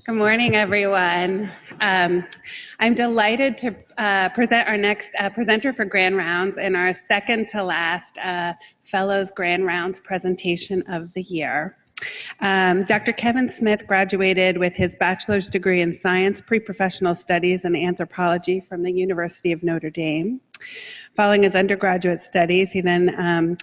Good morning, everyone. I'm delighted to present our next presenter for Grand Rounds and our second to last Fellows Grand Rounds presentation of the year. Dr. Kevin Smith graduated with his bachelor's degree in science, pre-professional studies, and anthropology from the University of Notre Dame. Following his undergraduate studies, he then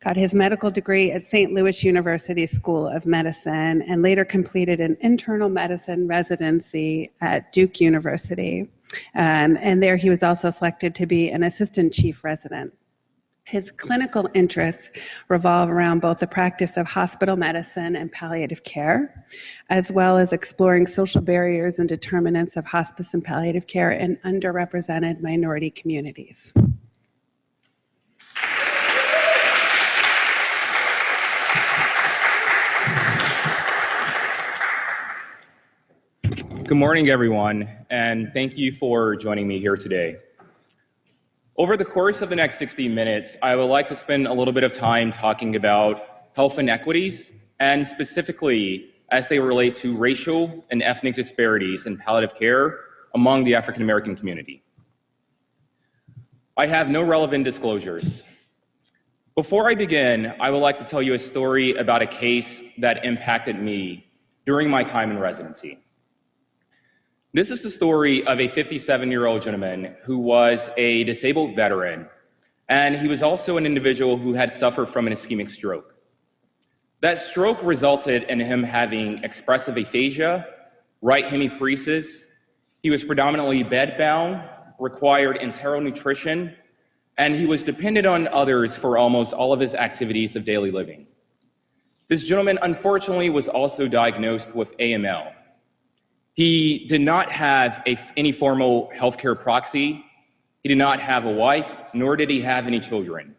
got his medical degree at St. Louis University School of Medicine and later completed an internal medicine residency at Duke University. And there he was also selected to be an assistant chief resident. His clinical interests revolve around both the practice of hospital medicine and palliative care, as well as exploring social barriers and determinants of hospice and palliative care in underrepresented minority communities. Good morning, everyone, and thank you for joining me here today. Over the course of the next 60 minutes, I would like to spend a little bit of time talking about health inequities, and specifically as they relate to racial and ethnic disparities in palliative care among the African American community. I have no relevant disclosures. Before I begin, I would like to tell you a story about a case that impacted me during my time in residency. This is the story of a 57-year-old gentleman who was a disabled veteran, and he was also an individual who had suffered from an ischemic stroke. That stroke resulted in him having expressive aphasia, right hemiparesis. He was predominantly bedbound, required enteral nutrition, and he was dependent on others for almost all of his activities of daily living. This gentleman, unfortunately, was also diagnosed with AML. He did not have any formal healthcare proxy. He did not have a wife, nor did he have any children.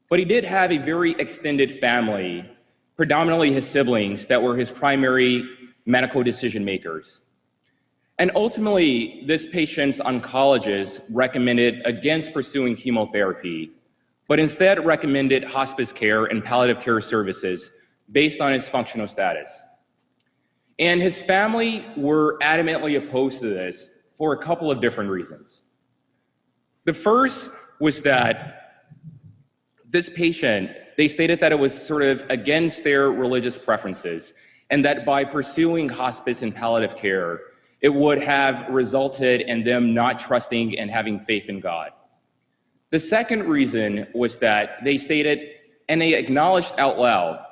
But he did have a very extended family, predominantly his siblings, that were his primary medical decision makers. And ultimately, this patient's oncologist recommended against pursuing chemotherapy, but instead recommended hospice care and palliative care services based on his functional status. And his family were adamantly opposed to this for a couple of different reasons. The first was that this patient, they stated that it was sort of against their religious preferences, and that by pursuing hospice and palliative care, it would have resulted in them not trusting and having faith in God. The second reason was that they stated, and they acknowledged out loud,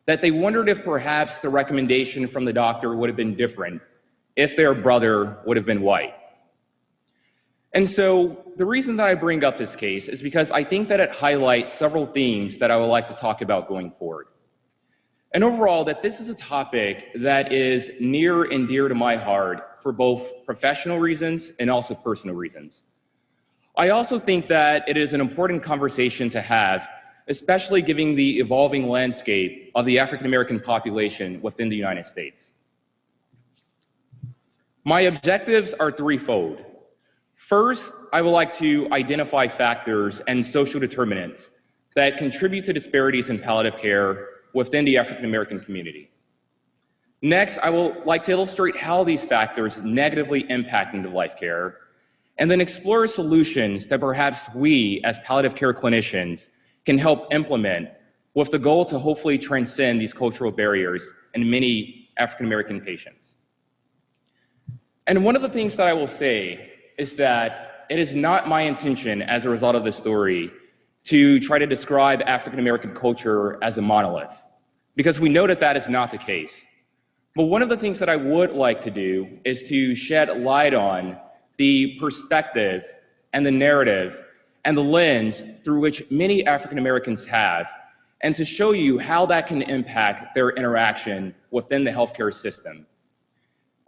that they wondered if perhaps the recommendation from the doctor would have been different if their brother would have been white. And so the reason that I bring up this case is because I think that it highlights several themes that I would like to talk about going forward. And overall, that this is a topic that is near and dear to my heart for both professional reasons and also personal reasons. I also think that it is an important conversation to have, especially given the evolving landscape of the African American population within the United States. My objectives are threefold. First, I would like to identify factors and social determinants that contribute to disparities in palliative care within the African American community. Next, I will like to illustrate how these factors negatively impact end-of-life care, and then explore solutions that perhaps we as palliative care clinicians can help implement with the goal to hopefully transcend these cultural barriers in many African American patients. And one of the things that I will say is that it is not my intention as a result of this story to try to describe African American culture as a monolith, because we know that that is not the case. But one of the things that I would like to do is to shed light on the perspective and the narrative and the lens through which many African Americans have, and to show you how that can impact their interaction within the healthcare system.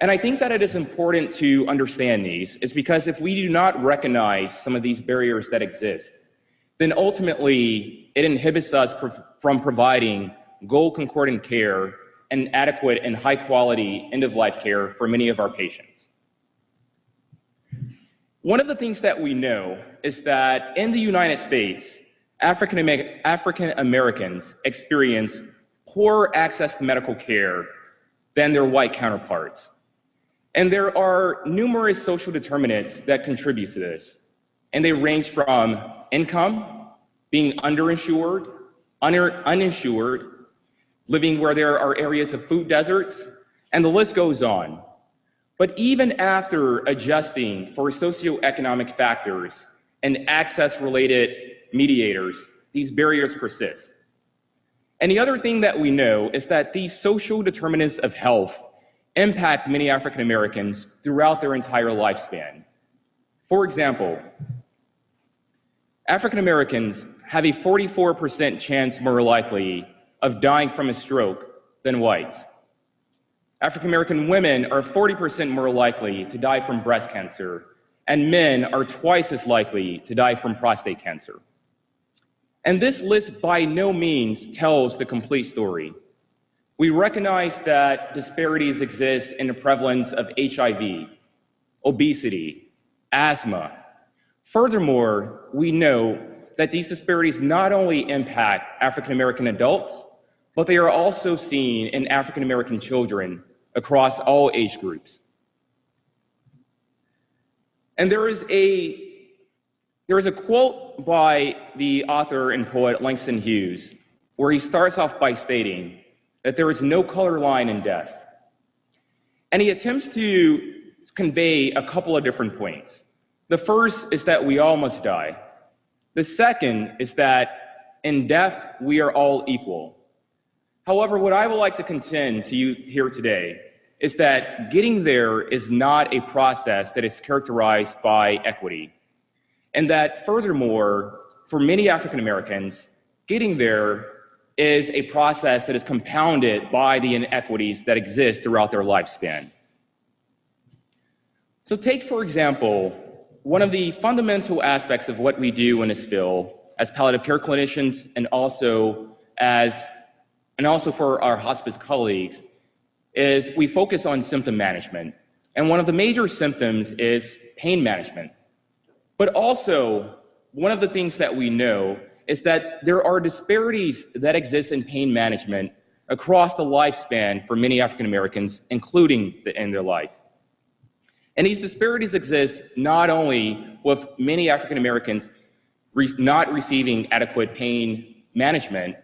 And I think that it is important to understand these, is because if we do not recognize some of these barriers that exist, then ultimately it inhibits us from providing goal concordant care and adequate and high quality end-of-life care for many of our patients. One of the things that we know is that in the United States, African Americans experience poor access to medical care than their white counterparts. And there are numerous social determinants that contribute to this. And they range from income, being underinsured, uninsured, living where there are areas of food deserts, and the list goes on. But even after adjusting for socioeconomic factors and access-related mediators, these barriers persist. And the other thing that we know is that these social determinants of health impact many African Americans throughout their entire lifespan. For example, African Americans have a 44% chance more likely of dying from a stroke than whites. African American women are 40% more likely to die from breast cancer, and men are twice as likely to die from prostate cancer. And this list by no means tells the complete story. We recognize that disparities exist in the prevalence of HIV, obesity, asthma. Furthermore, we know that these disparities not only impact African American adults, but they are also seen in African American children across all age groups. And there is a quote by the author and poet Langston Hughes, where he starts off by stating that there is no color line in death. And he attempts to convey a couple of different points. The first is that we all must die. The second is that in death, we are all equal. However, what I would like to contend to you here today is that getting there is not a process that is characterized by equity. And that furthermore, for many African Americans, getting there is a process that is compounded by the inequities that exist throughout their lifespan. So take, for example, one of the fundamental aspects of what we do in this field as palliative care clinicians and also for our hospice colleagues is we focus on symptom management. And one of the major symptoms is pain management. But also, one of the things that we know is that there are disparities that exist in pain management across the lifespan for many African Americans, including the end of their life. And these disparities exist not only with many African Americans not receiving adequate pain management,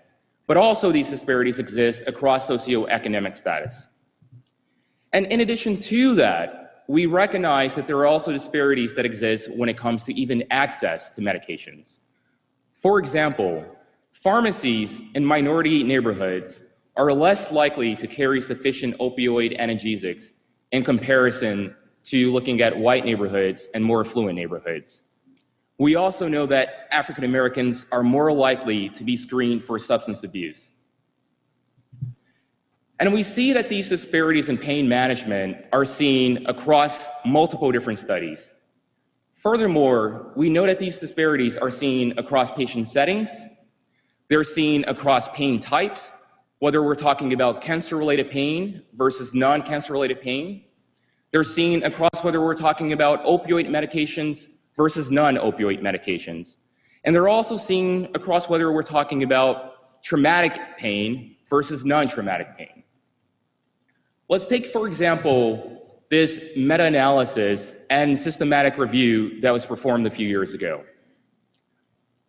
but also these disparities exist across socioeconomic status. And in addition to that, we recognize that there are also disparities that exist when it comes to even access to medications. For example, pharmacies in minority neighborhoods are less likely to carry sufficient opioid analgesics in comparison to looking at white neighborhoods and more affluent neighborhoods. We also know that African Americans are more likely to be screened for substance abuse. And we see that these disparities in pain management are seen across multiple different studies. Furthermore, we know that these disparities are seen across patient settings. They're seen across pain types, whether we're talking about cancer-related pain versus non-cancer-related pain. They're seen across whether we're talking about opioid medications versus non-opioid medications. And they're also seen across whether we're talking about traumatic pain versus non-traumatic pain. Let's take, for example, this meta-analysis and systematic review that was performed a few years ago.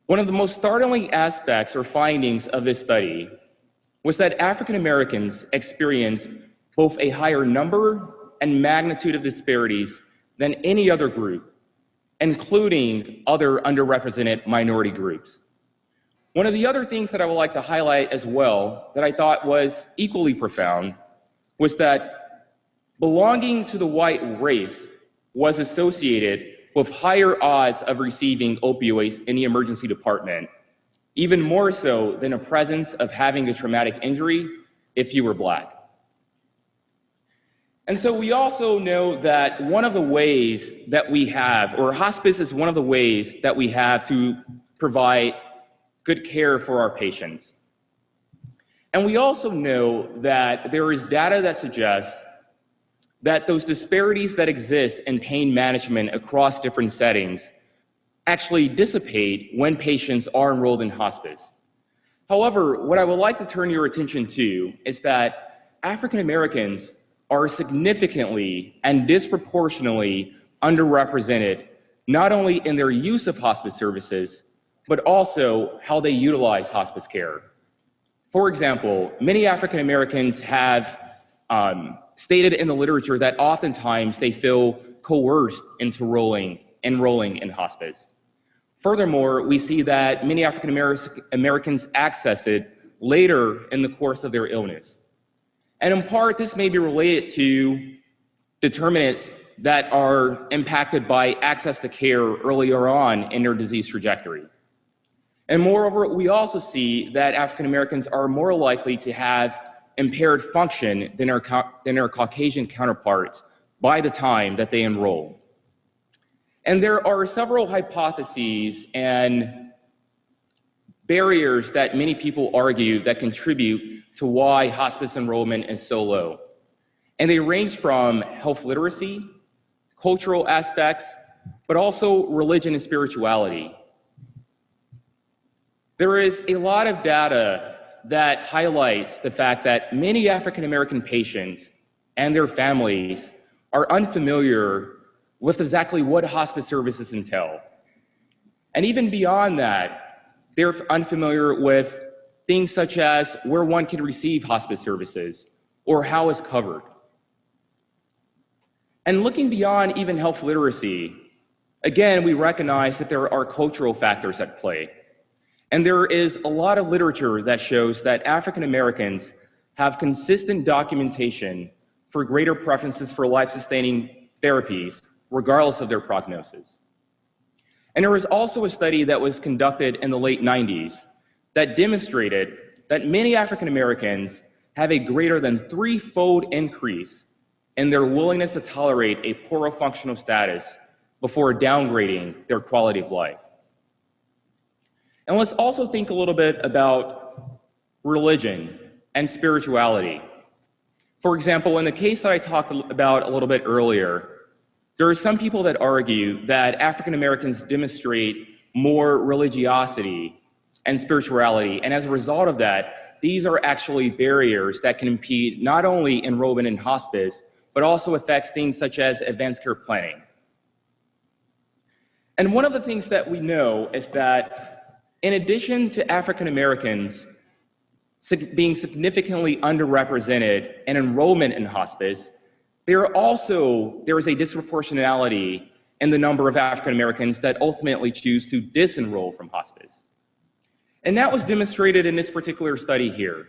One of the most startling aspects or findings of this study was that African Americans experienced both a higher number and magnitude of disparities than any other group, including other underrepresented minority groups. One of the other things that I would like to highlight as well that I thought was equally profound was that belonging to the white race was associated with higher odds of receiving opioids in the emergency department, even more so than a presence of having a traumatic injury if you were Black. And so we also know that one of the ways that we have, or hospice is one of the ways that we have to provide good care for our patients. And we also know that there is data that suggests that those disparities that exist in pain management across different settings actually dissipate when patients are enrolled in hospice. However, what I would like to turn your attention to is that African Americans are significantly and disproportionately underrepresented, not only in their use of hospice services, but also how they utilize hospice care. For example, many African Americans have stated in the literature that oftentimes they feel coerced into enrolling in hospice. Furthermore, we see that many African Americans access it later in the course of their illness. And in part, this may be related to determinants that are impacted by access to care earlier on in their disease trajectory. And moreover, we also see that African Americans are more likely to have impaired function than their Caucasian counterparts by the time that they enroll. And there are several hypotheses and barriers that many people argue that contribute to why hospice enrollment is so low. And they range from health literacy, cultural aspects, but also religion and spirituality. There is a lot of data that highlights the fact that many African American patients and their families are unfamiliar with exactly what hospice services entail. And even beyond that, they're unfamiliar with things such as where one can receive hospice services or how it's covered. And looking beyond even health literacy, again, we recognize that there are cultural factors at play. And there is a lot of literature that shows that African Americans have consistent documentation for greater preferences for life-sustaining therapies, regardless of their prognosis. And there was also a study that was conducted in the late 90s that demonstrated that many African Americans have a greater than 3-fold increase in their willingness to tolerate a poorer functional status before downgrading their quality of life. And let's also think a little bit about religion and spirituality. For example, in the case that I talked about a little bit earlier, there are some people that argue that African Americans demonstrate more religiosity and spirituality, and as a result of that, these are actually barriers that can impede not only enrollment in hospice, but also affects things such as advanced care planning. And one of the things that we know is that in addition to African Americans being significantly underrepresented in enrollment in hospice, there is a disproportionality in the number of African Americans that ultimately choose to disenroll from hospice. And that was demonstrated in this particular study here.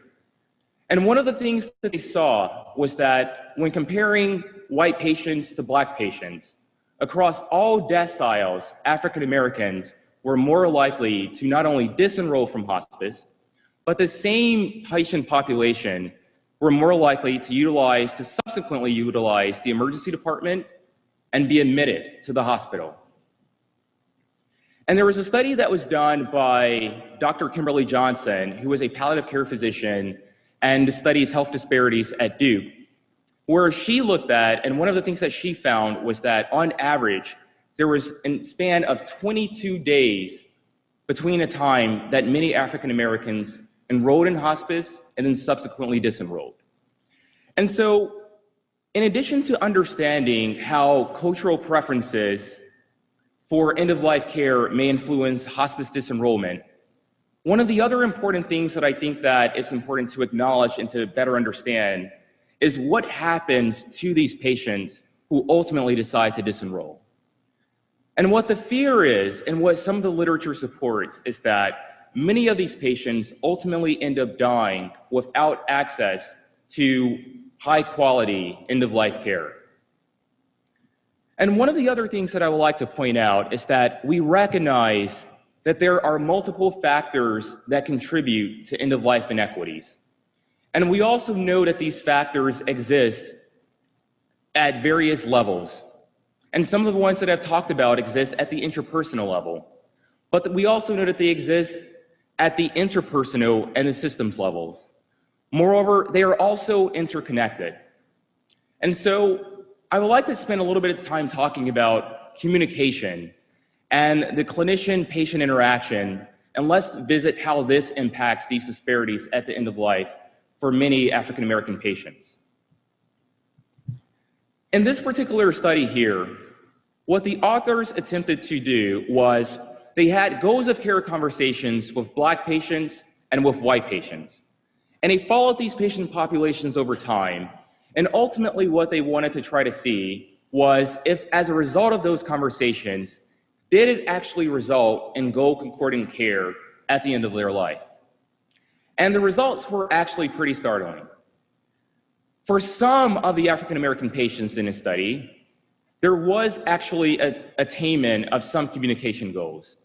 And one of the things that they saw was that when comparing white patients to Black patients, across all deciles, African Americans were more likely to not only disenroll from hospice, but the same patient population were more likely to subsequently utilize the emergency department and be admitted to the hospital. And there was a study that was done by Dr. Kimberly Johnson, who is a palliative care physician and studies health disparities at Duke, where she looked at, and one of the things that she found was that on average, there was a span of 22 days between the time that many African Americans enrolled in hospice and then subsequently disenrolled. And so, in addition to understanding how cultural preferences for end-of-life care may influence hospice disenrollment, one of the other important things that I think that is important to acknowledge and to better understand is what happens to these patients who ultimately decide to disenroll. And what the fear is, and what some of the literature supports, is that many of these patients ultimately end up dying without access to high-quality end-of-life care. And one of the other things that I would like to point out is that we recognize that there are multiple factors that contribute to end-of-life inequities. And we also know that these factors exist at various levels. And some of the ones that I've talked about exist at the interpersonal level. But we also know that they exist at the interpersonal and the systems levels. Moreover, they are also interconnected. And so I would like to spend a little bit of time talking about communication and the clinician-patient interaction, and let's visit how this impacts these disparities at the end of life for many African American patients. In this particular study here, what the authors attempted to do was they had goals of care conversations with Black patients and with white patients. And they followed these patient populations over time. And ultimately, what they wanted to try to see was if, as a result of those conversations, did it actually result in goal concordant care at the end of their life? And the results were actually pretty startling. For some of the African American patients in this study, there was actually an attainment of some communication goals.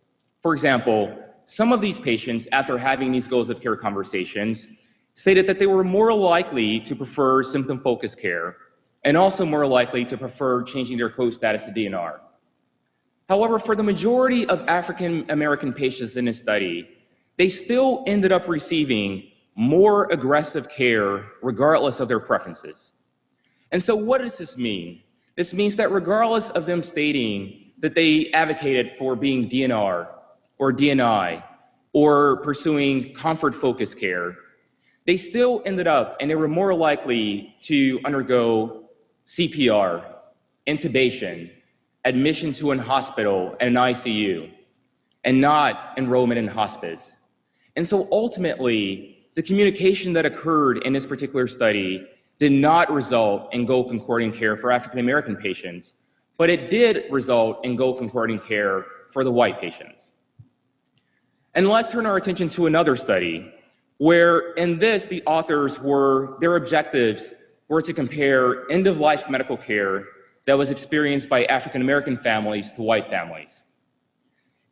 For example, some of these patients, after having these goals of care conversations, stated that they were more likely to prefer symptom-focused care and also more likely to prefer changing their code status to DNR. However, for the majority of African American patients in this study, they still ended up receiving more aggressive care regardless of their preferences. And so what does this mean? This means that regardless of them stating that they advocated for being DNR or DNI or pursuing comfort-focused care, they still ended up and they were more likely to undergo CPR, intubation, admission to a hospital and an ICU, and not enrollment in hospice. And so ultimately, the communication that occurred in this particular study did not result in goal concordant care for African American patients, but it did result in goal concordant care for the white patients. And let's turn our attention to another study where in this, the authors their objectives were to compare end-of-life medical care that was experienced by African American families to white families.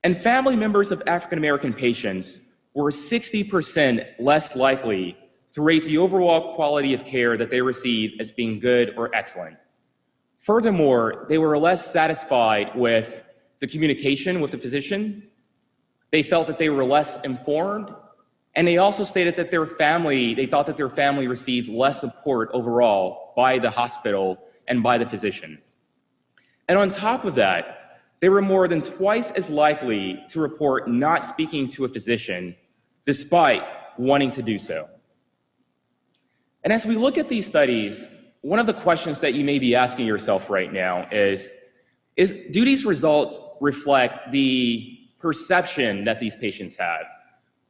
And family members of African American patients were 60% less likely to rate the overall quality of care that they received as being good or excellent. Furthermore, they were less satisfied with the communication with the physician. They felt that they were less informed, and they also stated that they thought that their family received less support overall by the hospital and by the physician. And on top of that, they were more than twice as likely to report not speaking to a physician despite wanting to do so. And as we look at these studies, one of the questions that you may be asking yourself right now is do these results reflect the perception that these patients have?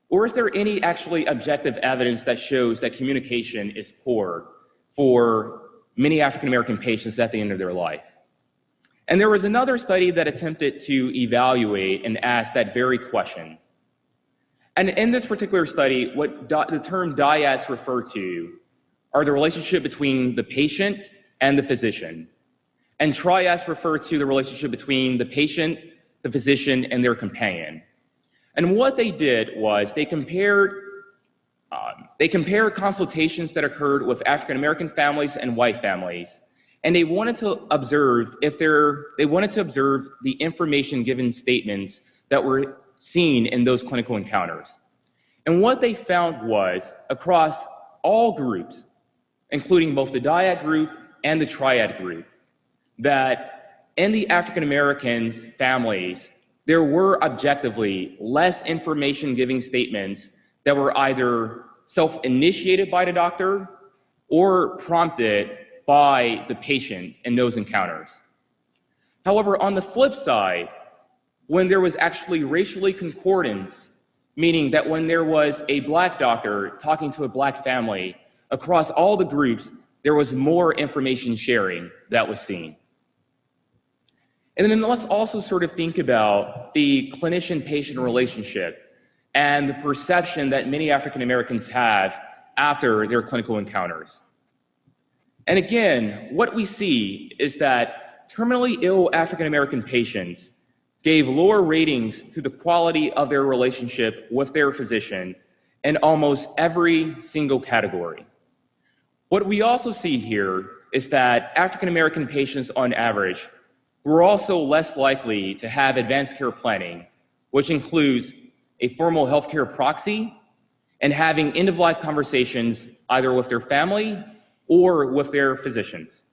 Or is there any actually objective evidence that shows that communication is poor for many African American patients at the end of their life? And there was another study that attempted to evaluate and ask that very question. And in this particular study, what the term dyads refer to are the relationship between the patient and the physician. And triads refer to the relationship between the patient, the physician, and their companion. And what they did was they compared consultations that occurred with African American families and white families, and they wanted to observe the information given statements that were seen in those clinical encounters. And what they found was across all groups, including both the dyad group and the triad group, that in the African Americans families, there were objectively less information giving statements that were either self-initiated by the doctor or prompted by the patient in those encounters. However, on the flip side, when there was actually racially concordance, meaning that when there was a Black doctor talking to a Black family, across all the groups, there was more information sharing that was seen. And then let's also sort of think about the clinician-patient relationship and the perception that many African Americans have after their clinical encounters. And again, what we see is that terminally ill African American patients gave lower ratings to the quality of their relationship with their physician in almost every single category. What we also see here is that African American patients on average were also less likely to have advanced care planning, which includes a formal healthcare proxy and having end-of-life conversations either with their family or with their physicians.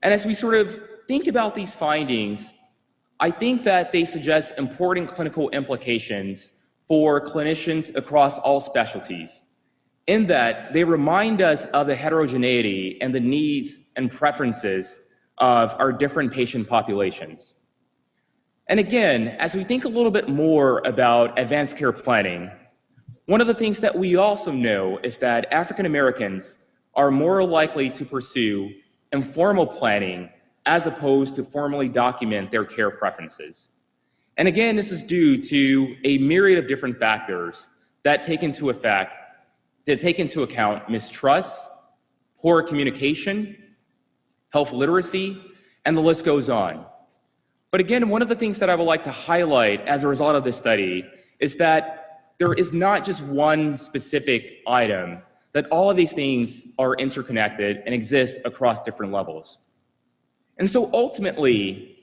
And as we sort of think about these findings, I think that they suggest important clinical implications for clinicians across all specialties. in that they remind us of the heterogeneity and the needs and preferences of our different patient populations. And again, as we think a little bit more about advanced care planning, one of the things that we also know is that African Americans are more likely to pursue informal planning as opposed to formally document their care preferences. And again, this is due to a myriad of different factors that take into account mistrust, poor communication, health literacy, and the list goes on. But again, one of the things that I would like to highlight as a result of this study is that there is not just one specific item, that all of these things are interconnected and exist across different levels. And so ultimately,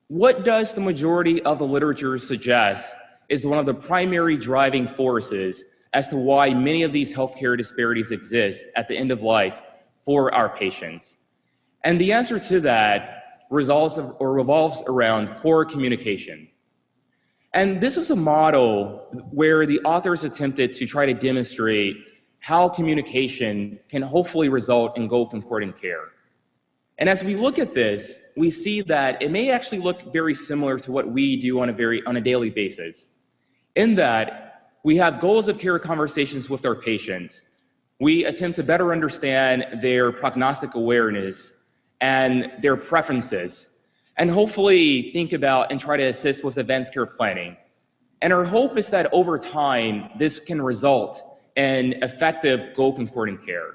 what does the majority of the literature suggest is one of the primary driving forces as to why many of these healthcare disparities exist at the end of life for our patients? And the answer to that revolves around poor communication. And this is a model where the authors attempted to try to demonstrate how communication can hopefully result in goal concordant care. And as we look at this, we see that it may actually look very similar to what we do on a daily basis, in that we have goals of care conversations with our patients. We attempt to better understand their prognostic awareness and their preferences, and hopefully think about and try to assist with advanced care planning. And our hope is that over time, this can result in effective goal concordant care.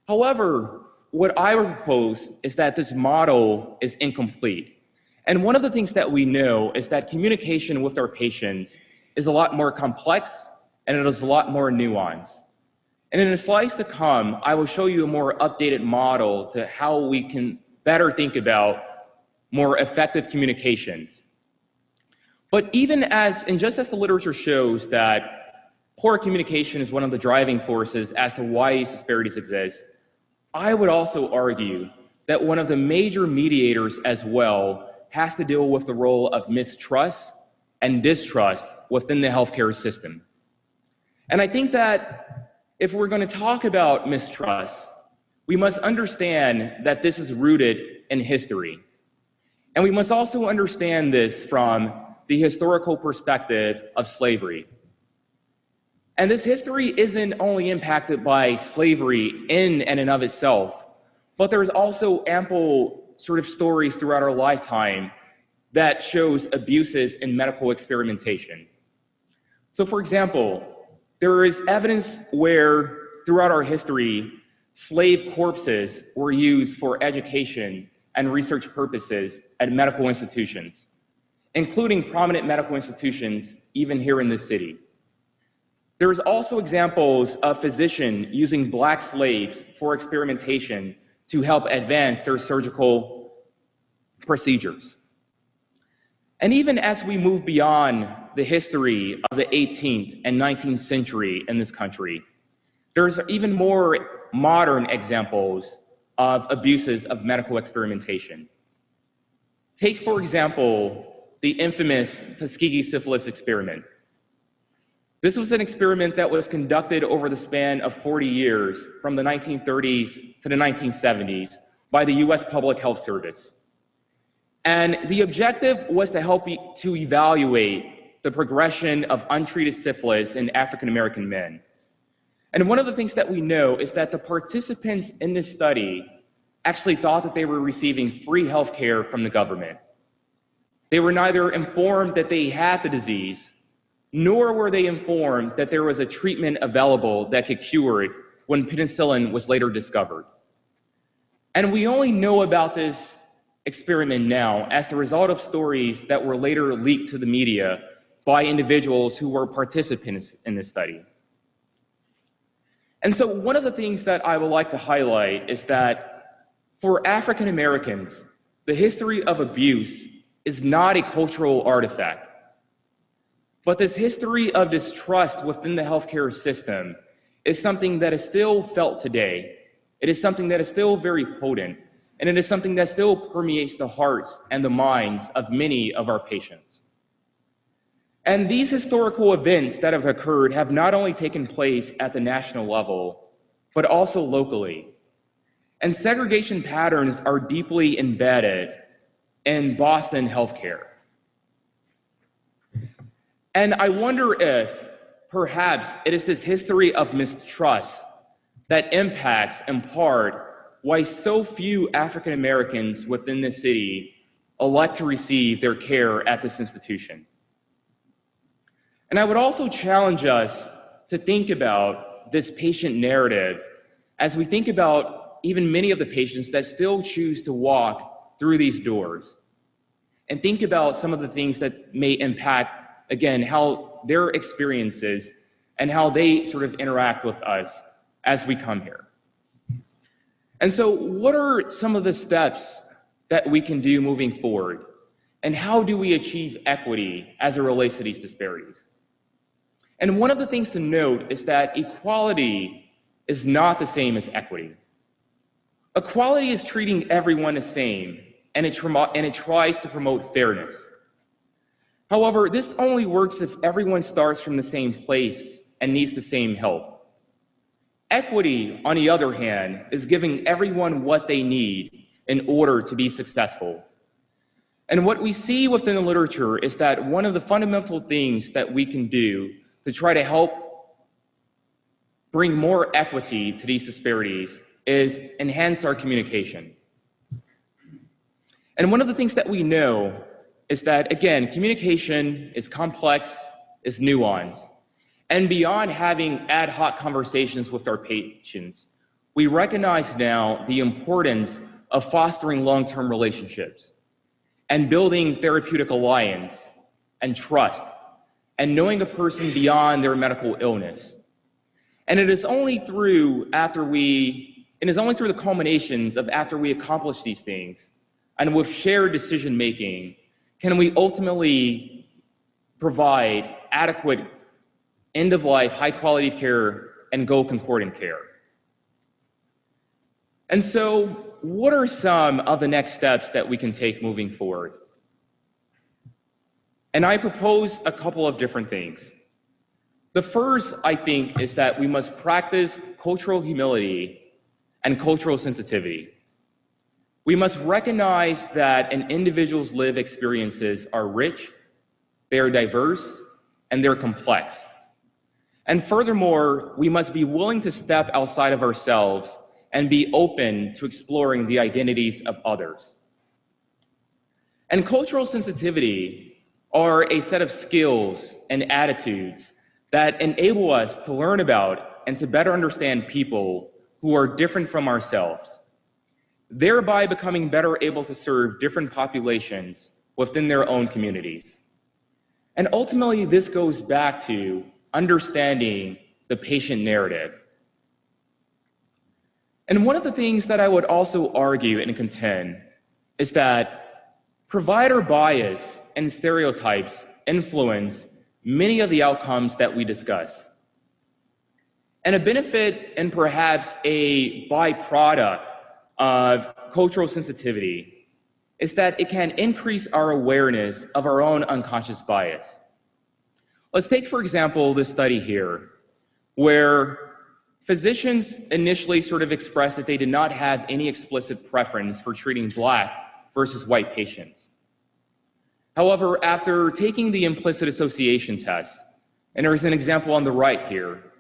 However, what I would propose is that this model is incomplete. And one of the things that we know is that communication with our patients is a lot more complex and it is a lot more nuanced. And in the slides to come, I will show you a more updated model to how we can better think about more effective communications. But just as the literature shows that poor communication is one of the driving forces as to why these disparities exist, I would also argue that one of the major mediators as well has to deal with the role of mistrust and distrust within the healthcare system. And I think that if we're going to talk about mistrust, we must understand that this is rooted in history. And we must also understand this from the historical perspective of slavery. And this history isn't only impacted by slavery in and of itself, but there's also ample sort of stories throughout our lifetime that shows abuses in medical experimentation. So for example, there is evidence where throughout our history, slave corpses were used for education and research purposes at medical institutions, including prominent medical institutions even here in this city. There's also examples of physicians using Black slaves for experimentation to help advance their surgical procedures. And even as we move beyond the history of the 18th and 19th century in this country, there's even more modern examples of abuses of medical experimentation. Take, for example, the infamous Tuskegee syphilis experiment. This was an experiment that was conducted over the span of 40 years, from the 1930s to the 1970s, by the US Public Health Service. And the objective was to help to evaluate the progression of untreated syphilis in African American men. And one of the things that we know is that the participants in this study actually thought that they were receiving free health care from the government. They were neither informed that they had the disease, nor were they informed that there was a treatment available that could cure it when penicillin was later discovered. And we only know about this experiment now as the result of stories that were later leaked to the media by individuals who were participants in this study. And so one of the things that I would like to highlight is that for African Americans, the history of abuse is not a cultural artifact, but this history of distrust within the healthcare system is something that is still felt today. It is something that is still very potent, and it is something that still permeates the hearts and the minds of many of our patients. And these historical events that have occurred have not only taken place at the national level, but also locally. And segregation patterns are deeply embedded in Boston healthcare. And I wonder if perhaps it is this history of mistrust that impacts, in part, why so few African Americans within the city elect to receive their care at this institution. And I would also challenge us to think about this patient narrative as we think about even many of the patients that still choose to walk through these doors, and think about some of the things that may impact, again, how their experiences and how they sort of interact with us as we come here. And so what are some of the steps that we can do moving forward? And how do we achieve equity as it relates to these disparities? And one of the things to note is that equality is not the same as equity. Equality is treating everyone the same, and it tries to promote fairness. However, this only works if everyone starts from the same place and needs the same help. Equity, on the other hand, is giving everyone what they need in order to be successful. And what we see within the literature is that one of the fundamental things that we can do to try to help bring more equity to these disparities is enhance our communication. And one of the things that we know is that, again, communication is complex, is nuanced. And beyond having ad hoc conversations with our patients, we recognize now the importance of fostering long-term relationships and building therapeutic alliance and trust and knowing a person beyond their medical illness. And it is only through the culminations of after we accomplish these things and with shared decision-making can we ultimately provide adequate end-of-life, high-quality care and goal-concordant care. And so what are some of the next steps that we can take moving forward? And I propose a couple of different things. The first, I think, is that we must practice cultural humility and cultural sensitivity. We must recognize that an individual's lived experiences are rich, they are diverse, and they're complex. And furthermore, we must be willing to step outside of ourselves and be open to exploring the identities of others. And cultural sensitivity are a set of skills and attitudes that enable us to learn about and to better understand people who are different from ourselves, thereby becoming better able to serve different populations within their own communities. And ultimately, this goes back to understanding the patient narrative. And one of the things that I would also argue and contend is that provider bias and stereotypes influence many of the outcomes that we discuss. And a benefit and perhaps a byproduct of cultural sensitivity is that it can increase our awareness of our own unconscious bias. Let's take, for example, this study here, where physicians initially sort of expressed that they did not have any explicit preference for treating Black versus white patients. However, after taking the implicit association test, and there's an example on the right here,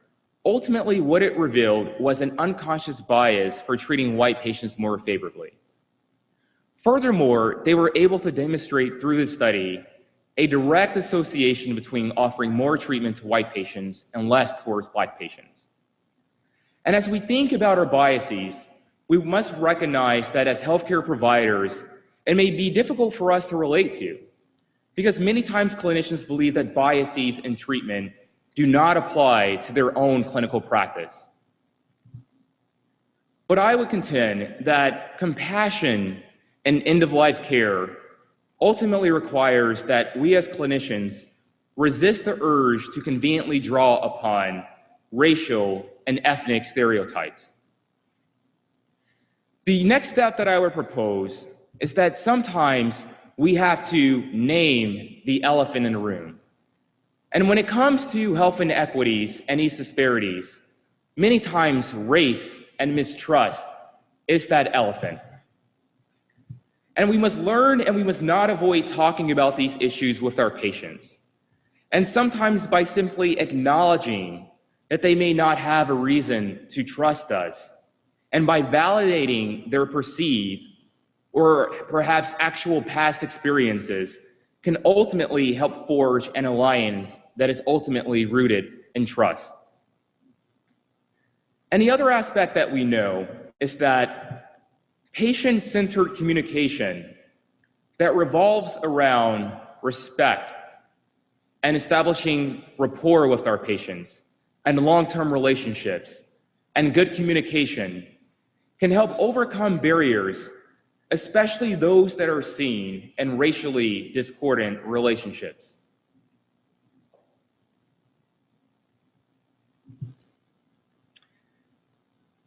ultimately what it revealed was an unconscious bias for treating white patients more favorably. Furthermore, they were able to demonstrate through the study a direct association between offering more treatment to white patients and less towards Black patients. And as we think about our biases, we must recognize that as healthcare providers, it may be difficult for us to relate to, because many times clinicians believe that biases in treatment do not apply to their own clinical practice. But I would contend that compassion and end-of-life care ultimately requires that we as clinicians resist the urge to conveniently draw upon racial and ethnic stereotypes. The next step that I would propose is that sometimes we have to name the elephant in the room. And when it comes to health inequities and these disparities, many times race and mistrust is that elephant. And we must learn and we must not avoid talking about these issues with our patients. And sometimes by simply acknowledging that they may not have a reason to trust us, and by validating their perceived or perhaps actual past experiences, can ultimately help forge an alliance that is ultimately rooted in trust. And the other aspect that we know is that patient-centered communication that revolves around respect and establishing rapport with our patients and long-term relationships and good communication can help overcome barriers, especially those that are seen in racially discordant relationships.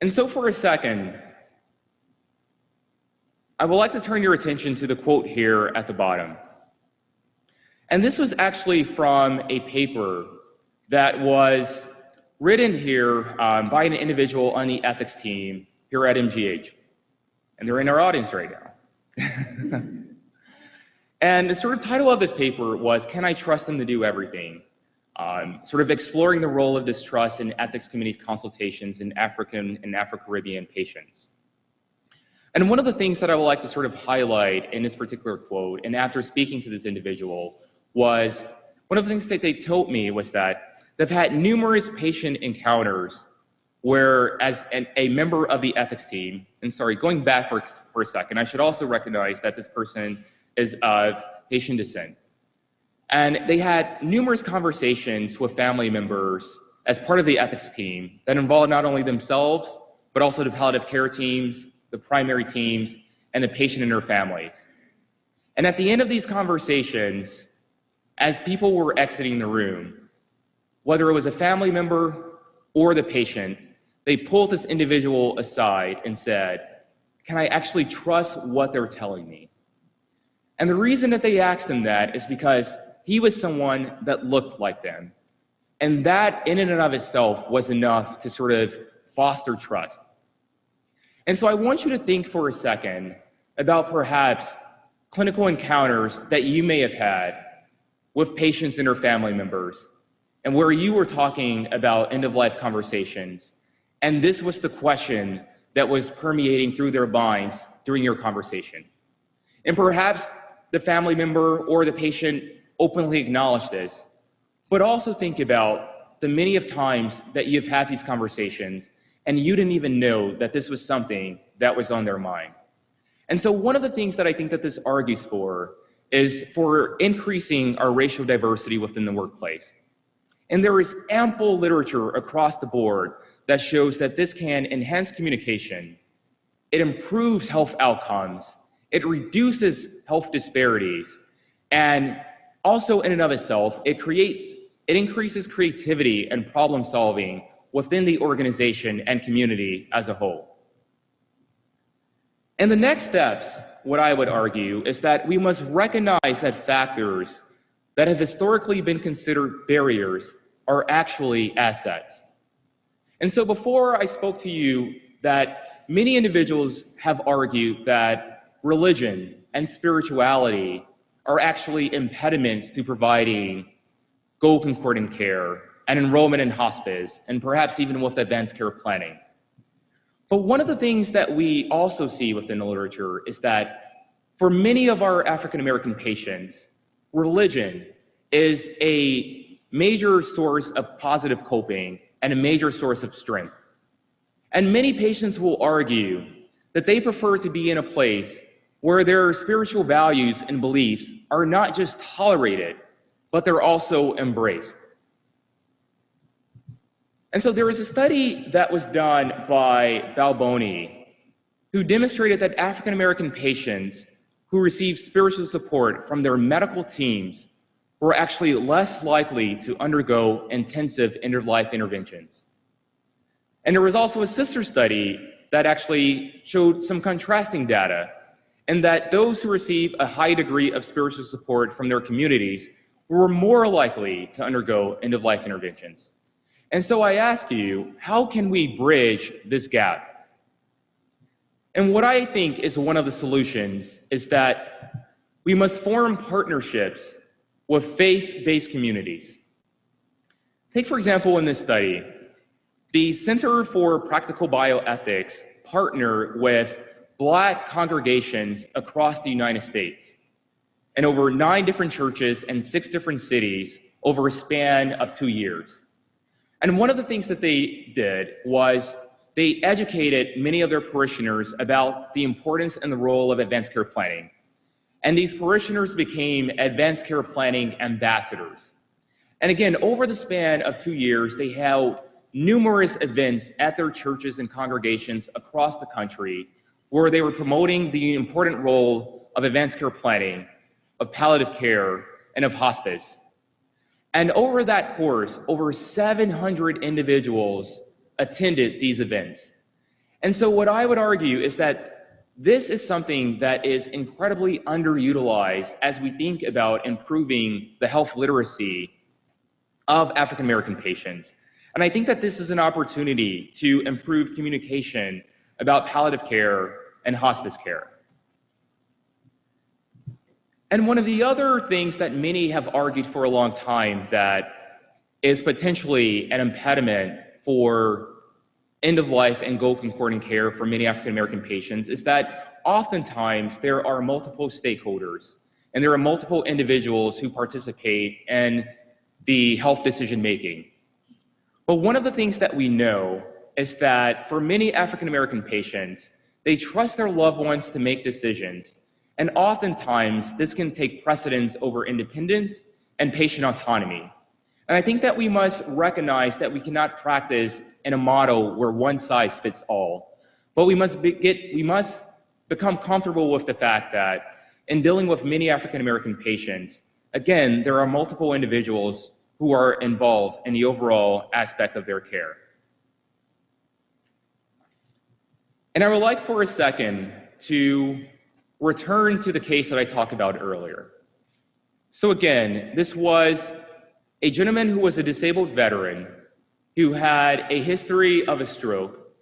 And so for a second, I would like to turn your attention to the quote here at the bottom. And this was actually from a paper that was written here by an individual on the ethics team here at MGH. And they're in our audience right now. And the sort of title of this paper was, Can I Trust Them to Do Everything? Sort of exploring the role of distrust in ethics committees consultations in African and Afro-Caribbean patients. And one of the things that I would like to sort of highlight in this particular quote, and after speaking to this individual, was one of the things that they told me was that they've had numerous patient encounters where, as a member of the ethics team, and sorry, going back for a second, I should also recognize that this person is of Haitian descent. And they had numerous conversations with family members as part of the ethics team that involved not only themselves, but also the palliative care teams, the primary teams, and the patient and their families. And at the end of these conversations, as people were exiting the room, whether it was a family member or the patient, they pulled this individual aside and said, can I actually trust what they're telling me? And the reason that they asked him that is because he was someone that looked like them. And that in and of itself was enough to sort of foster trust. And so I want you to think for a second about perhaps clinical encounters that you may have had with patients and their family members, and where you were talking about end-of-life conversations, and this was the question that was permeating through their minds during your conversation. And perhaps the family member or the patient openly acknowledged this, but also think about the many of times that you've had these conversations and you didn't even know that this was something that was on their mind. And so one of the things that I think that this argues for is for increasing our racial diversity within the workplace. And there is ample literature across the board that shows that this can enhance communication, it improves health outcomes, it reduces health disparities, and also in and of itself, it increases creativity and problem solving within the organization and community as a whole. And the next steps, what I would argue, is that we must recognize that factors that have historically been considered barriers are actually assets. And so before I spoke to you that many individuals have argued that religion and spirituality are actually impediments to providing goal concordant care and enrollment in hospice, and perhaps even with advanced care planning. But one of the things that we also see within the literature is that for many of our African American patients, religion is a major source of positive coping and a major source of strength. And many patients will argue that they prefer to be in a place where their spiritual values and beliefs are not just tolerated, but they're also embraced. And so there was a study that was done by Balboni, who demonstrated that African American patients who received spiritual support from their medical teams were actually less likely to undergo intensive end-of-life interventions. And there was also a sister study that actually showed some contrasting data, and that those who receive a high degree of spiritual support from their communities who are more likely to undergo end-of-life interventions. And so I ask you, how can we bridge this gap? And what I think is one of the solutions is that we must form partnerships with faith-based communities. Take, for example, in this study, the Center for Practical Bioethics partnered with Black congregations across the United States in over 9 different churches and 6 different cities over a span of 2 years. And one of the things that they did was they educated many of their parishioners about the importance and the role of advanced care planning. And these parishioners became advanced care planning ambassadors. And again, over the span of 2 years, they held numerous events at their churches and congregations across the country where they were promoting the important role of advanced care planning, of palliative care, and of hospice. And over that course, over 700 individuals attended these events. And so what I would argue is that this is something that is incredibly underutilized as we think about improving the health literacy of African American patients. And I think that this is an opportunity to improve communication about palliative care and hospice care. And one of the other things that many have argued for a long time that is potentially an impediment for end-of-life and goal-concordant care for many African American patients is that oftentimes there are multiple stakeholders and there are multiple individuals who participate in the health decision making. But one of the things that we know is that for many African American patients, they trust their loved ones to make decisions. And oftentimes, this can take precedence over independence and patient autonomy. And I think that we must recognize that we cannot practice in a model where one size fits all. But we must become comfortable with the fact that in dealing with many African American patients, again, there are multiple individuals who are involved in the overall aspect of their care. And I would like for a second to return to the case that I talked about earlier. So again, this was a gentleman who was a disabled veteran who had a history of a stroke,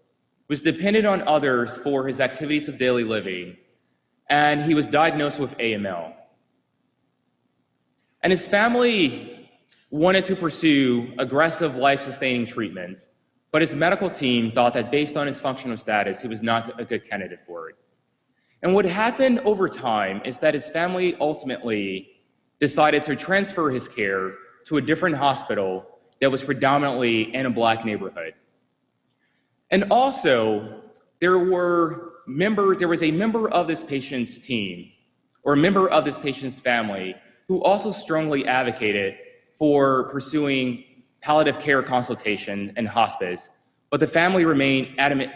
was dependent on others for his activities of daily living, and he was diagnosed with AML. And his family wanted to pursue aggressive life-sustaining treatments, but his medical team thought that based on his functional status, he was not a good candidate for it. And what happened over time is that his family ultimately decided to transfer his care to a different hospital that was predominantly in a Black neighborhood. And also, there was a member of this patient's team, or a member of this patient's family, who also strongly advocated for pursuing palliative care consultation and hospice, but the family remained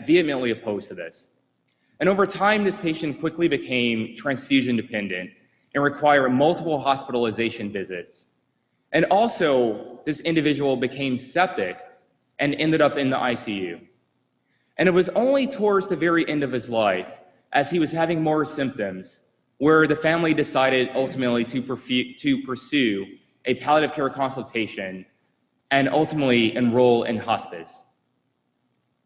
vehemently opposed to this. And over time, this patient quickly became transfusion dependent and required multiple hospitalization visits. And also, this individual became septic and ended up in the ICU. And it was only towards the very end of his life, as he was having more symptoms, where the family decided ultimately to pursue a palliative care consultation and ultimately enroll in hospice.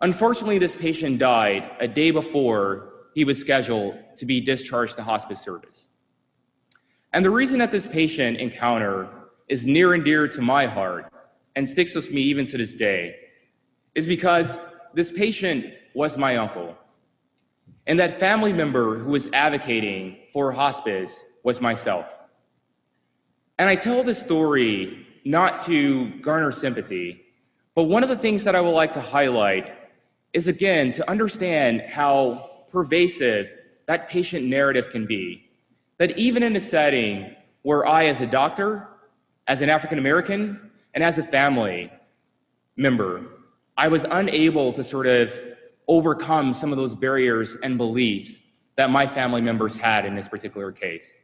Unfortunately, this patient died a day before he was scheduled to be discharged to hospice service. And the reason that this patient encounter is near and dear to my heart and sticks with me even to this day is because this patient was my uncle. And that family member who was advocating for hospice was myself. And I tell this story not to garner sympathy, but one of the things that I would like to highlight is, again, to understand how pervasive that patient narrative can be. That even in a setting where I, as a doctor, as an African American, and as a family member, I was unable to sort of overcome some of those barriers and beliefs that my family members had in this particular case.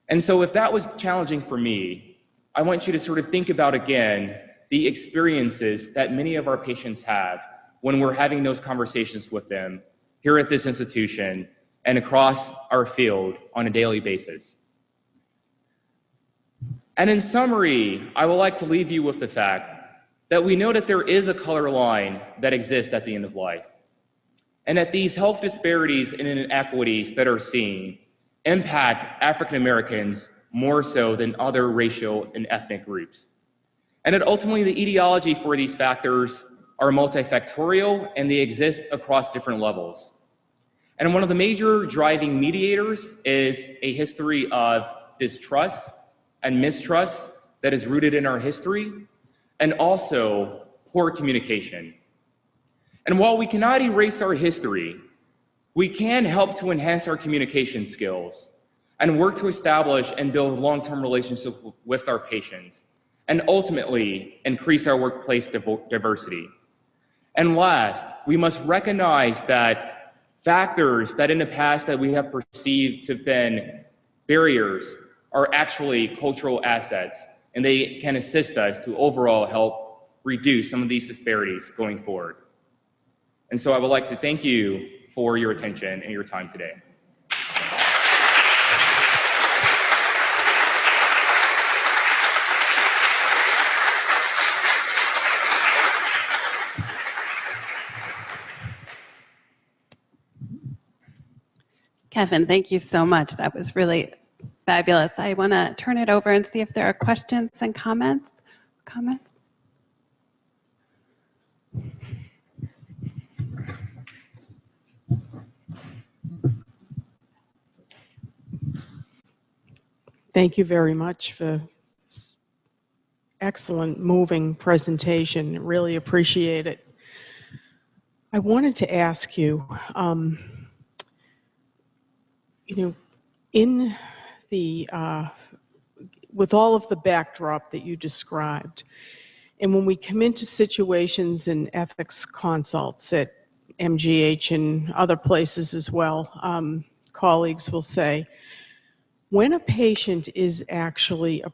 And so if that was challenging for me, I want you to sort of think about, again, the experiences that many of our patients have when we're having those conversations with them here at this institution and across our field on a daily basis. And in summary, I would like to leave you with the fact that we know that there is a color line that exists at the end of life, and that these health disparities and inequities that are seen impact African Americans more so than other racial and ethnic groups. And that ultimately the etiology for these factors are multifactorial and they exist across different levels. And one of the major driving mediators is a history of distrust and mistrust that is rooted in our history, and also poor communication. And while we cannot erase our history, we can help to enhance our communication skills and work to establish and build long-term relationships with our patients, and ultimately increase our workplace diversity. And last, we must recognize that factors that in the past that we have perceived to have been barriers are actually cultural assets, and they can assist us to overall help reduce some of these disparities going forward. And so I would like to thank you for your attention and your time today. Kevin, thank you so much. That was really fabulous. I want to turn it over and see if there are questions and comments. Thank you very much for this excellent, moving presentation. Really appreciate it. I wanted to ask you, in the with all of the backdrop that you described, and when we come into situations in ethics consults at MGH and other places as well, colleagues will say, when a patient is actually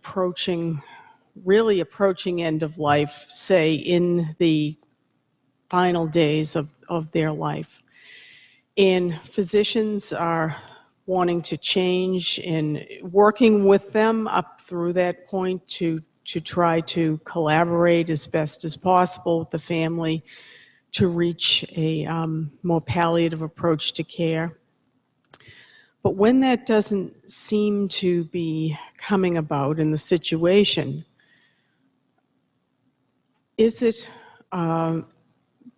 really approaching end of life, say in the final days of their life, and physicians are wanting to change and working with them up through that point to try to collaborate as best as possible with the family to reach a more palliative approach to care. But when that doesn't seem to be coming about in the situation, is it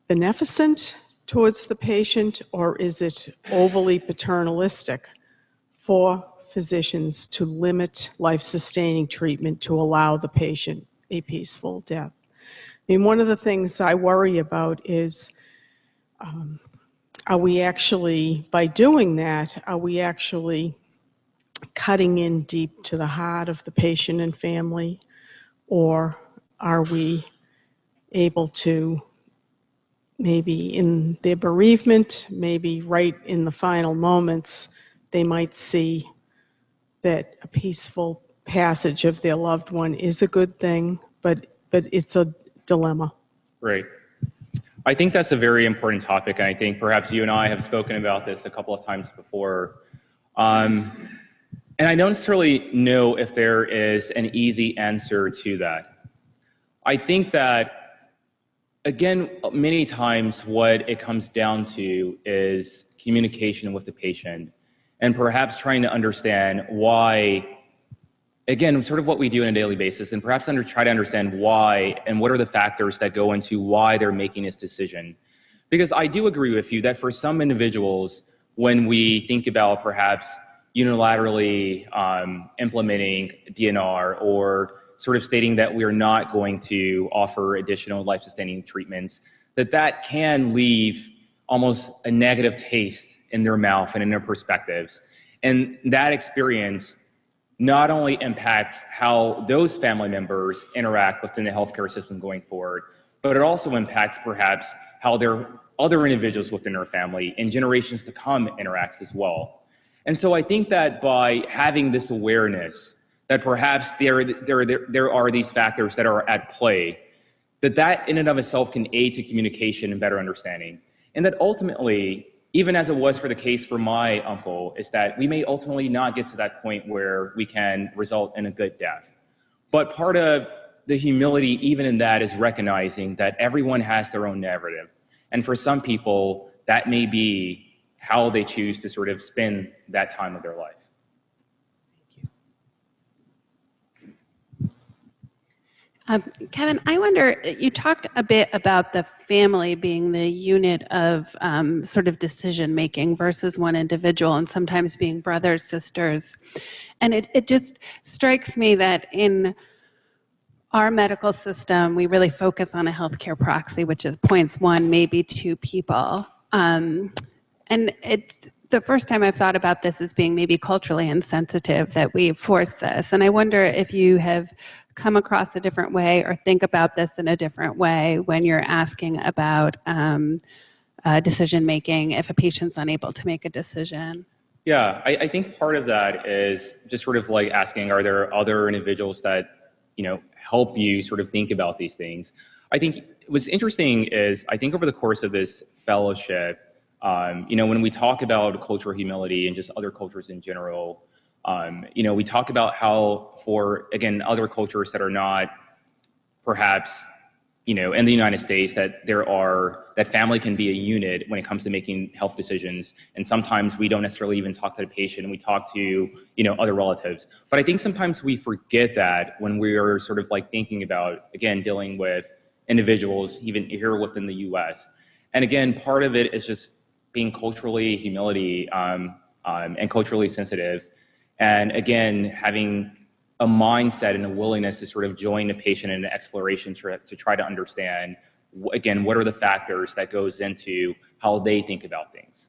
beneficent towards the patient, or is it overly paternalistic for physicians to limit life-sustaining treatment to allow the patient a peaceful death? I mean, one of the things I worry about is, are we actually, by doing that, are we actually cutting in deep to the heart of the patient and family, or are we able to, maybe in their bereavement, maybe right in the final moments, they might see that a peaceful passage of their loved one is a good thing, but it's a dilemma. Right. I think that's a very important topic, and I think perhaps you and I have spoken about this a couple of times before. And I don't necessarily know if there is an easy answer to that. I think that, again, many times what it comes down to is communication with the patient, and perhaps trying to understand why, again, sort of what we do on a daily basis, and perhaps try to understand why and what are the factors that go into why they're making this decision. Because I do agree with you that for some individuals, when we think about perhaps unilaterally implementing DNR or sort of stating that we're not going to offer additional life-sustaining treatments, that can leave almost a negative taste in their mouth and in their perspectives. And that experience not only impacts how those family members interact within the healthcare system going forward, but it also impacts perhaps how their other individuals within their family and generations to come interacts as well. And so I think that by having this awareness that perhaps there are these factors that are at play, that in and of itself can aid to communication and better understanding. And that ultimately, even as it was for the case for my uncle, is that we may ultimately not get to that point where we can result in a good death. But part of the humility, even in that, is recognizing that everyone has their own narrative. And for some people, that may be how they choose to sort of spend that time of their life. Kevin, I wonder, you talked a bit about the family being the unit of sort of decision making versus one individual, and sometimes being brothers, sisters. And it just strikes me that in our medical system, we really focus on a healthcare proxy, which is points one, maybe two people. And it's the first time I've thought about this as being maybe culturally insensitive that we force this. And I wonder if you have come across a different way or think about this in a different way when you're asking about decision making if a patient's unable to make a decision. Yeah, I think part of that is just sort of like asking, are there other individuals that, help you sort of think about these things? I think what's interesting is, I think over the course of this fellowship, when we talk about cultural humility and just other cultures in general, we talk about how for, again, other cultures that are not perhaps, in the United States, that family can be a unit when it comes to making health decisions. And sometimes we don't necessarily even talk to the patient, and we talk to, other relatives. But I think sometimes we forget that when we're sort of like thinking about, again, dealing with individuals, even here within the US. And again, part of it is just being culturally humility and culturally sensitive. And again, having a mindset and a willingness to sort of join the patient in an exploration trip to try to understand, again, what are the factors that goes into how they think about things.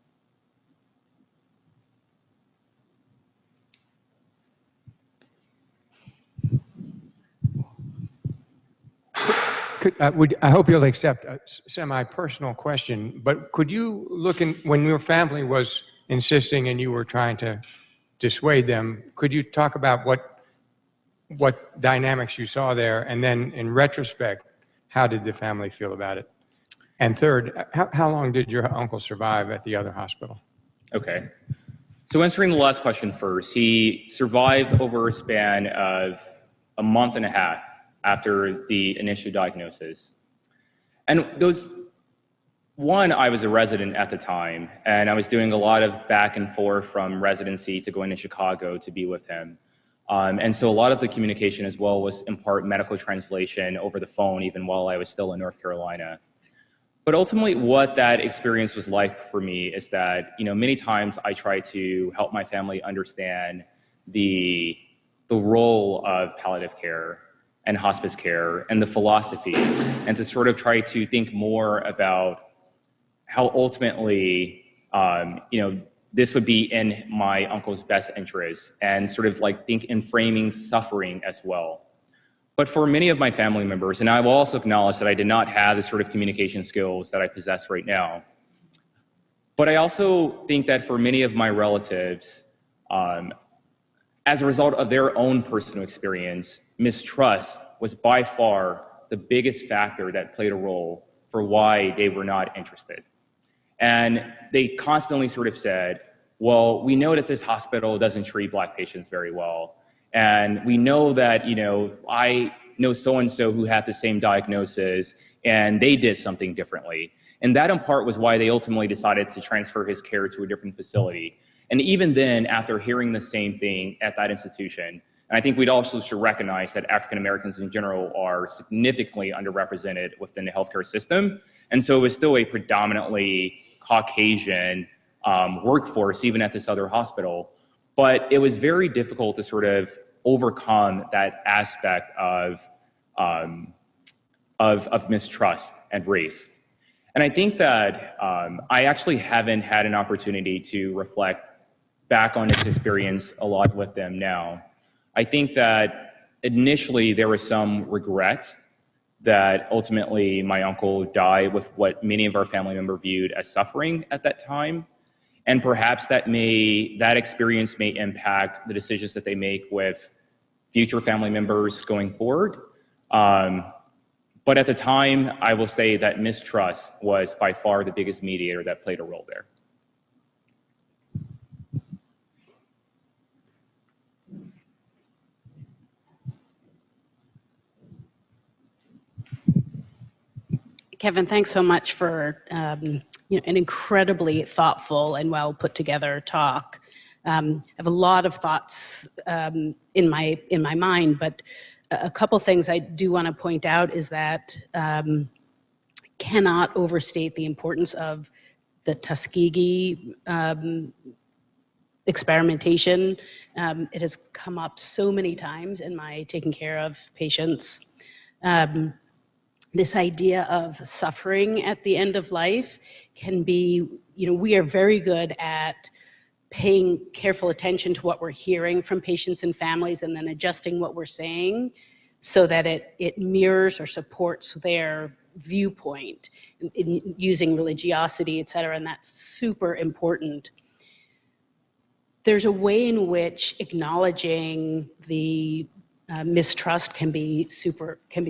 I hope you'll accept a semi-personal question, but could you look in, when your family was insisting and you were trying to dissuade them, could you talk about what dynamics you saw there, and then in retrospect, how did the family feel about it? And third, how long did your uncle survive at the other hospital? Okay. So answering the last question first, he survived over a span of a month and a half after the initial diagnosis. And I was a resident at the time, and I was doing a lot of back and forth from residency to going to Chicago to be with him. And so a lot of the communication as well was in part medical translation over the phone, even while I was still in North Carolina. But ultimately what that experience was like for me is that, many times I try to help my family understand the role of palliative care and hospice care and the philosophy, and to sort of try to think more about how ultimately, this would be in my uncle's best interest, and sort of like think in framing suffering as well. But for many of my family members, and I will also acknowledge that I did not have the sort of communication skills that I possess right now, but I also think that for many of my relatives, as a result of their own personal experience, mistrust was by far the biggest factor that played a role for why they were not interested. And they constantly sort of said, well, we know that this hospital doesn't treat Black patients very well. And we know that, I know so-and-so who had the same diagnosis and they did something differently. And that in part was why they ultimately decided to transfer his care to a different facility. And even then, after hearing the same thing at that institution, and I think we'd also should recognize that African Americans in general are significantly underrepresented within the healthcare system. And so it was still a predominantly Caucasian workforce, even at this other hospital. But it was very difficult to sort of overcome that aspect of mistrust and race. And I think that I actually haven't had an opportunity to reflect back on this experience a lot with them now. I think that initially there was some regret that ultimately my uncle died with what many of our family members viewed as suffering at that time. And perhaps that experience may impact the decisions that they make with future family members going forward. But at the time, I will say that mistrust was by far the biggest mediator that played a role there. Kevin, thanks so much for an incredibly thoughtful and well put together talk. I have a lot of thoughts in my mind, but a couple things I do want to point out is that cannot overstate the importance of the Tuskegee experimentation. It has come up so many times in my taking care of patients. This idea of suffering at the end of life can be, we are very good at paying careful attention to what we're hearing from patients and families and then adjusting what we're saying so that it mirrors or supports their viewpoint in using religiosity, et cetera, and that's super important. There's a way in which acknowledging the mistrust can be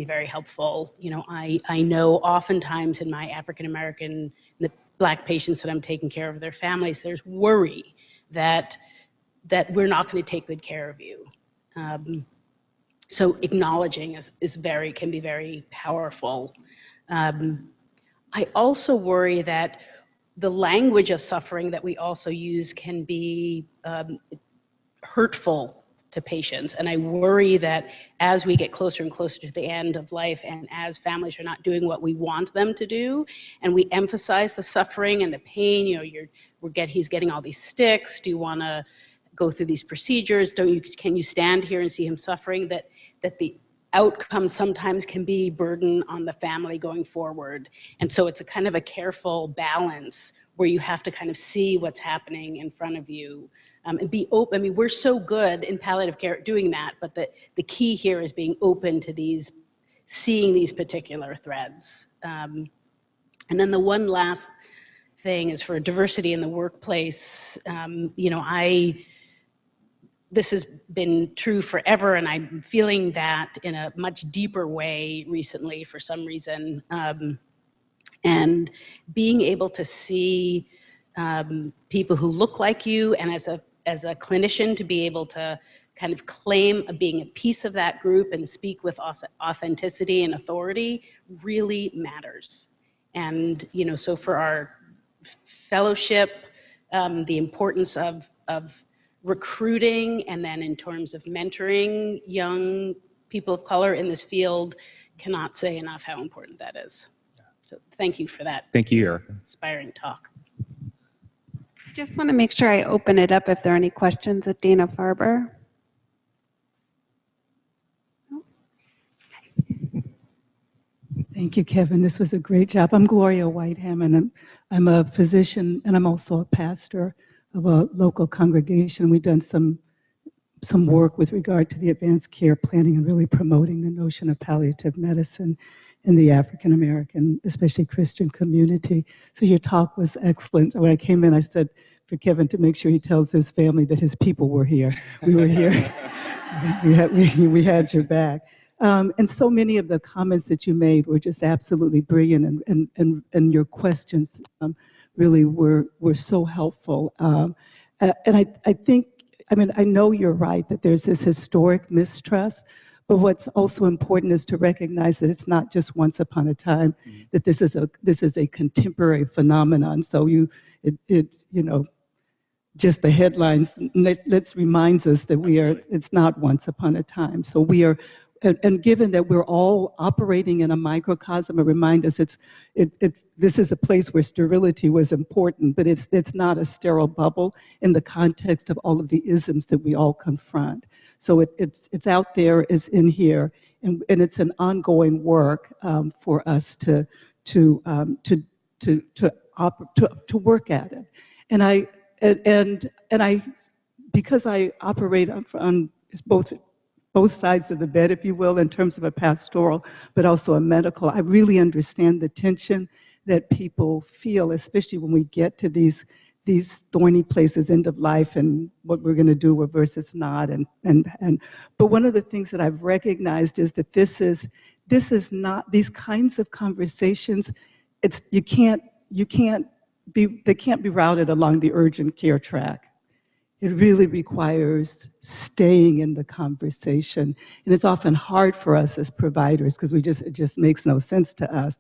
very helpful. I know oftentimes in my African American, the Black patients that I'm taking care of, their families, there's worry that we're not going to take good care of you. So acknowledging can be very powerful. I also worry that the language of suffering that we also use can be hurtful to patients. And I worry that as we get closer and closer to the end of life and as families are not doing what we want them to do, and we emphasize the suffering and the pain, he's getting all these sticks, do you want to go through these procedures, can you stand here and see him suffering, that the outcome sometimes can be burden on the family going forward. And so it's a kind of a careful balance where you have to kind of see what's happening in front of you. And be open. I mean, we're so good in palliative care at doing that, but the key here is being open to seeing these particular threads. And then the one last thing is for diversity in the workplace. This has been true forever, and I'm feeling that in a much deeper way recently for some reason. And being able to see people who look like you, and as a clinician to be able to kind of claim being a piece of that group and speak with authenticity and authority really matters. And so for our fellowship, the importance of recruiting and then in terms of mentoring young people of color in this field, cannot say enough how important that is. So thank you for that. Thank you, Erica. Inspiring talk. Just want to make sure I open it up if there are any questions of Dana Farber. Thank you, Kevin. This was a great job. I'm Gloria Whiteham, and I'm a physician, and I'm also a pastor of a local congregation. We've done some work with regard to the advanced care planning and really promoting the notion of palliative medicine in the African American, especially Christian community. So your talk was excellent. When I came in, I said for Kevin to make sure he tells his family that his people were here. We were here. we had your back. And so many of the comments that you made were just absolutely brilliant, and your questions really were so helpful. And I think, I know you're right that there's this historic mistrust, but what's also important is to recognize that it's not just once upon a time, that this is a contemporary phenomenon. So just the headlines let's reminds us that it's not once upon a time. So we are, and given that we're all operating in a microcosm, it reminds us this is a place where sterility was important, but it's not a sterile bubble in the context of all of the isms that we all confront. So it's out there, it's in here, and it's an ongoing work for us to work at it. And I because I operate on both sides of the bed, if you will, in terms of a pastoral, but also a medical, I really understand the tension that people feel, especially when we get to these thorny places, end of life, and what we're going to do versus not. But one of the things that I've recognized is that this is not these kinds of conversations. They can't be routed along the urgent care track. It really requires staying in the conversation. And it's often hard for us as providers because it just makes no sense to us,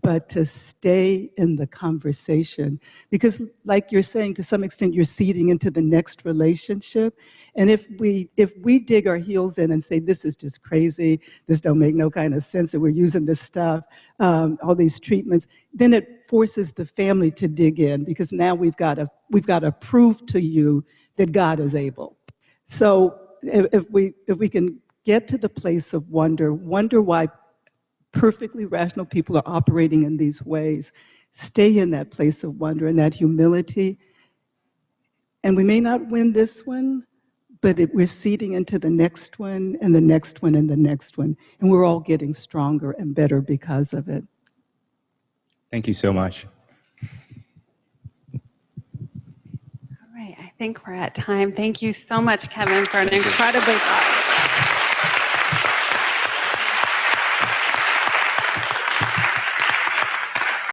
but to stay in the conversation, because like you're saying, to some extent, you're seeding into the next relationship. And if we dig our heels in and say, this is just crazy, this don't make no kind of sense that we're using this stuff, all these treatments, then it forces the family to dig in, because now we've got to prove to you that God is able. So if we can get to the place of wonder why perfectly rational people are operating in these ways, stay in that place of wonder and that humility, and we may not win this one, but we're seeding into the next one and the next one and the next one, and we're all getting stronger and better because of it. Thank you so much. All right, I think we're at time. Thank you so much, Kevin, for an incredibly thoughtful